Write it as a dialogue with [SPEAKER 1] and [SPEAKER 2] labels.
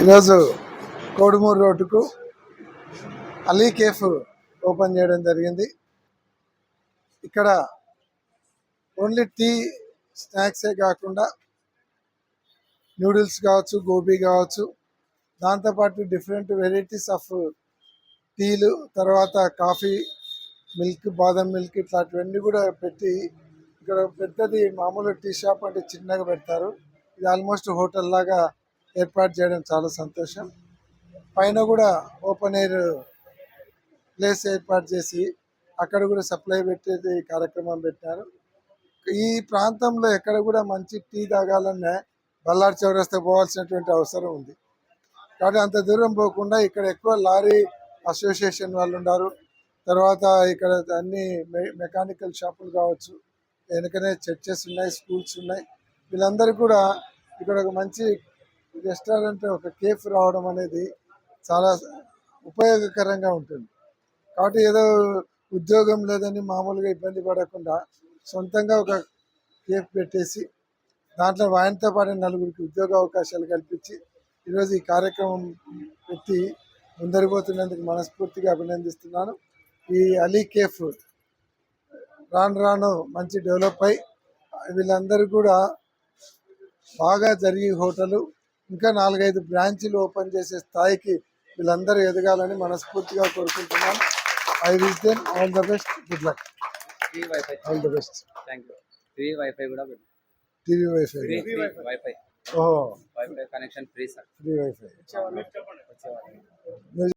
[SPEAKER 1] ఈరోజు కోడుమూరు రోడ్డుకు Ali cafe open చేయడం జరిగింది. ఇక్కడ ఓన్లీ టీ స్నాక్సే కాకుండా నూడిల్స్ కావచ్చు, గోబీ కావచ్చు, దాంతోపాటు డిఫరెంట్ వెరైటీస్ ఆఫ్ టీలు, తర్వాత కాఫీ, మిల్క్, బాదం మిల్క్ ఇట్లాంటివన్నీ కూడా పెట్టి ఇక్కడ పెద్దది మామూలు టీ షాప్ అంటే చిన్నగా పెడతారు. ఇది ఆల్మోస్ట్ హోటల్ లాగా ఏర్పాటు చేయడం చాలా సంతోషం. పైన కూడా ఓపెన్ ఎయిర్ ప్లేస్ ఏర్పాటు చేసి అక్కడ కూడా సప్లై పెట్టేది కార్యక్రమం పెట్టారు. ఈ ప్రాంతంలో ఎక్కడ కూడా మంచి టీ తాగాలన్నా బల్లార్ చౌరస్తా పోవాల్సినటువంటి అవసరం ఉంది. కాబట్టి అంత దూరం పోకుండా ఇక్కడ ఎక్కువ లారీ అసోసియేషన్ వాళ్ళు ఉన్నారు. తర్వాత ఇక్కడ అన్ని మెకానికల్ షాపులు కావచ్చు, వెనుకనే చర్చెస్ ఉన్నాయి, స్కూల్స్ ఉన్నాయి. వీళ్ళందరూ కూడా ఇక్కడ ఒక మంచి రెస్టారెంట్, ఒక కేఫ్ రావడం అనేది చాలా ఉపయోగకరంగా ఉంటుంది. కాబట్టి ఏదో ఉద్యోగం లేదని మామూలుగా ఇబ్బంది పడకుండా సొంతంగా ఒక కేఫ్ పెట్టేసి దాంట్లో ఆయనతో పాటు నలుగురికి ఉద్యోగ అవకాశాలు కల్పించి ఈరోజు ఈ కార్యక్రమం పెట్టి ముందరిపోతున్నందుకు మనస్ఫూర్తిగా అభినందిస్తున్నాను. ఈ అలీ కేఫ్ రాను రాను మంచి డెవలప్ అయి వీళ్ళందరూ కూడా బాగా జరిగే హోటలు, ఇంకా 4-5 బ్రాంచీలు ఓపెన్ చేసే స్థాయికి వీళ్ళందరూ ఎదగాలని మనస్ఫూర్తిగా కోరుకుంటున్నాను. I wish them all the best, good luck, all the best.
[SPEAKER 2] TV wifi
[SPEAKER 1] ఓహో,
[SPEAKER 2] wifi connection free sir.
[SPEAKER 1] Free wifi.